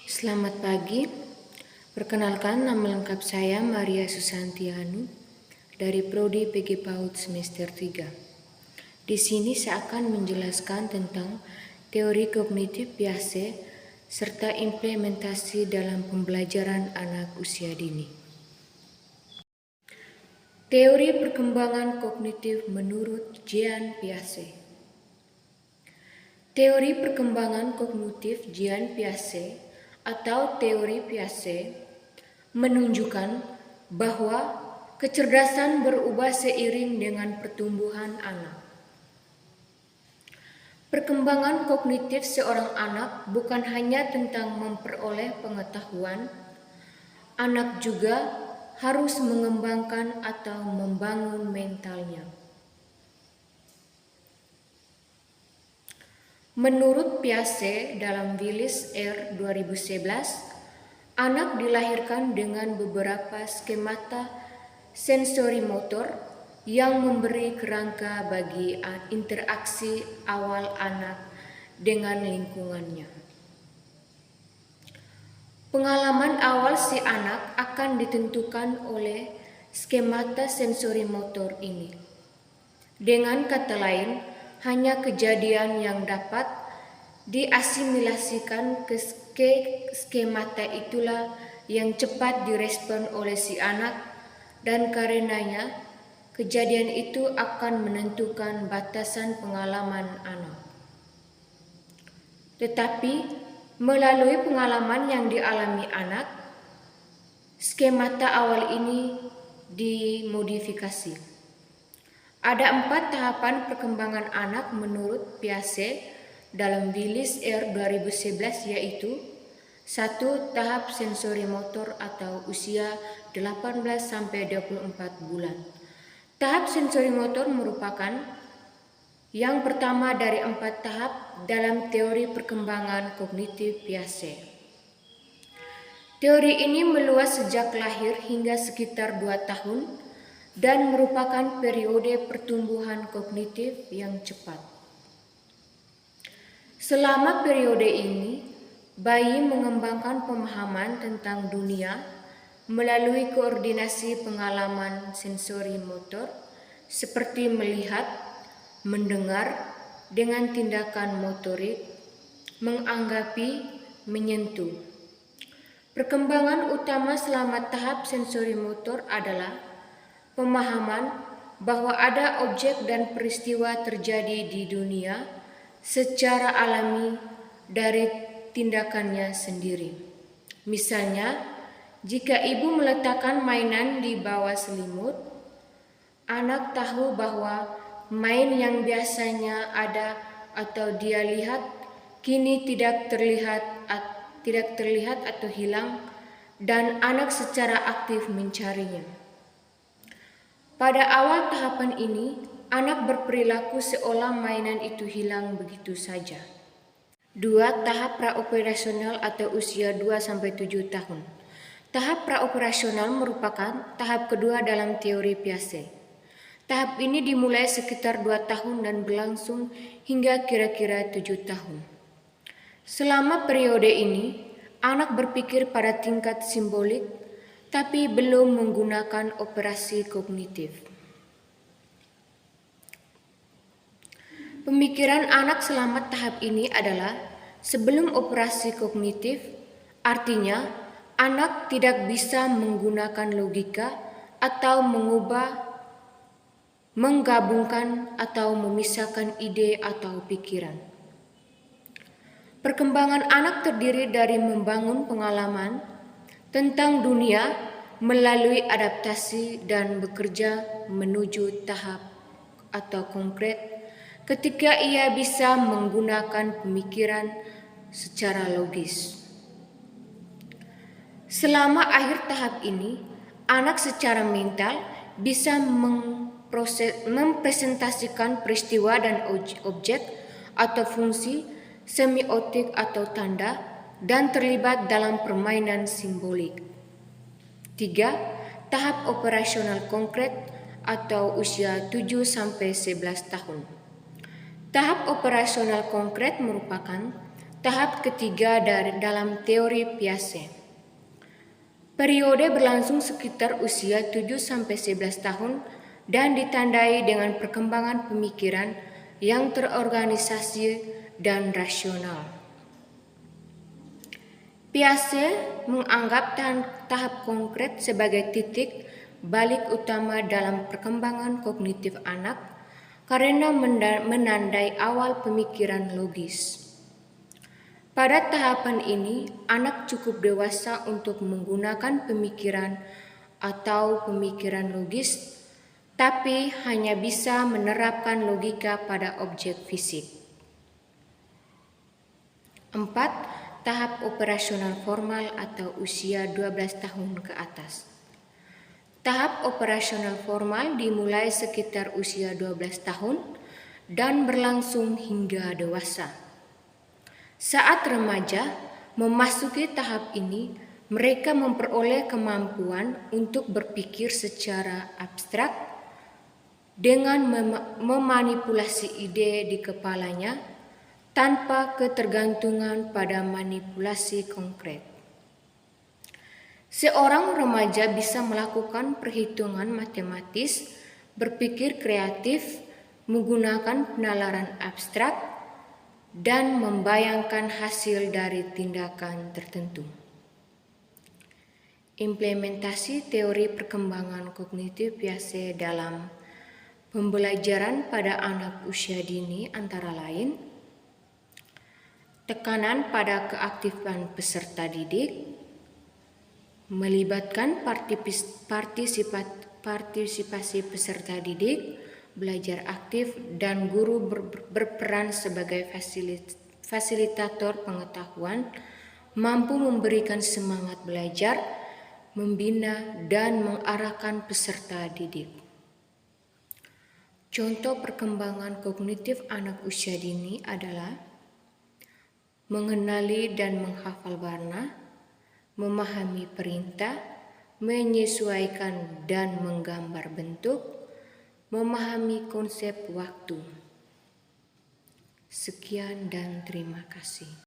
Selamat pagi, perkenalkan nama lengkap saya Maria Susantianu dari Prodi PG PAUD semester 3. Di sini saya akan menjelaskan tentang teori kognitif Piaget serta implementasi dalam pembelajaran anak usia dini. Teori perkembangan kognitif menurut Jean Piaget. Teori perkembangan kognitif Jean Piaget atau teori Piaget menunjukkan bahwa kecerdasan berubah seiring dengan pertumbuhan anak. Perkembangan kognitif seorang anak bukan hanya tentang memperoleh pengetahuan, anak juga harus mengembangkan atau membangun mentalnya. Menurut Piaget dalam Willis R. 2011, anak dilahirkan dengan beberapa skemata sensori motor yang memberi kerangka bagi interaksi awal anak dengan lingkungannya. Pengalaman awal si anak akan ditentukan oleh skemata sensori motor ini. Dengan kata lain, hanya kejadian yang dapat diasimilasikan ke skemata itulah yang cepat direspon oleh si anak, dan karenanya kejadian itu akan menentukan batasan pengalaman anak. Tetapi melalui pengalaman yang dialami anak, skemata awal ini dimodifikasi. Ada 4 tahapan perkembangan anak menurut Piaget dalam Willis R. 2011, yaitu 1. Tahap sensori motor atau usia 18-24 bulan. Tahap sensori motor merupakan yang pertama dari 4 tahap dalam teori perkembangan kognitif Piaget. Teori ini meluas sejak lahir hingga sekitar 2 tahun dan merupakan periode pertumbuhan kognitif yang cepat. Selama periode ini, bayi mengembangkan pemahaman tentang dunia melalui koordinasi pengalaman sensori motor seperti melihat, mendengar dengan tindakan motorik, menganggapi, menyentuh. Perkembangan utama selama tahap sensori motor adalah pemahaman bahwa ada objek dan peristiwa terjadi di dunia secara alami dari tindakannya sendiri. Misalnya, jika ibu meletakkan mainan di bawah selimut, anak tahu bahwa main yang biasanya ada atau dia lihat kini tidak terlihat atau hilang, dan anak secara aktif mencarinya. Pada awal tahapan ini, anak berperilaku seolah mainan itu hilang begitu saja. 2. Tahap praoperasional atau usia 2-7 tahun. Tahap praoperasional merupakan tahap kedua dalam teori Piaget. Tahap ini dimulai sekitar 2 tahun dan berlangsung hingga kira-kira 7 tahun. Selama periode ini, anak berpikir pada tingkat simbolik, tapi belum menggunakan operasi kognitif. Pemikiran anak selama tahap ini adalah sebelum operasi kognitif, artinya anak tidak bisa menggunakan logika atau menggabungkan atau memisahkan ide atau pikiran. Perkembangan anak terdiri dari membangun pengalaman tentang dunia melalui adaptasi dan bekerja menuju tahap atau konkret ketika ia bisa menggunakan pemikiran secara logis. Selama akhir tahap ini, anak secara mental bisa mempresentasikan peristiwa dan objek atau fungsi semiotik atau tanda dan terlibat dalam permainan simbolik. 3. Tahap operasional konkret atau usia 7-11 tahun. Tahap operasional konkret merupakan Tahap ketiga dalam teori Piaget. Periode berlangsung sekitar usia 7-11 tahun dan ditandai dengan perkembangan pemikiran yang terorganisasi dan rasional. Piaget menganggap tahap konkret sebagai titik balik utama dalam perkembangan kognitif anak karena menandai awal pemikiran logis. Pada tahapan ini, anak cukup dewasa untuk menggunakan pemikiran atau pemikiran logis, tapi hanya bisa menerapkan logika pada objek fisik. 4. Tahap operasional formal atau usia 12 tahun ke atas. Tahap operasional formal dimulai sekitar usia 12 tahun dan berlangsung hingga dewasa. Saat remaja memasuki tahap ini, mereka memperoleh kemampuan untuk berpikir secara abstrak dengan memanipulasi ide di kepalanya tanpa ketergantungan pada manipulasi konkret. Seorang remaja bisa melakukan perhitungan matematis, berpikir kreatif, menggunakan penalaran abstrak, dan membayangkan hasil dari tindakan tertentu. Implementasi teori perkembangan kognitif Piaget dalam pembelajaran pada anak usia dini antara lain tekanan pada keaktifan peserta didik, melibatkan partisipasi peserta didik, belajar aktif, dan guru berperan sebagai fasilitator pengetahuan, mampu memberikan semangat belajar, membina, dan mengarahkan peserta didik. Contoh perkembangan kognitif anak usia dini adalah mengenali dan menghafal warna, memahami perintah, menyesuaikan dan menggambar bentuk, memahami konsep waktu. Sekian dan terima kasih.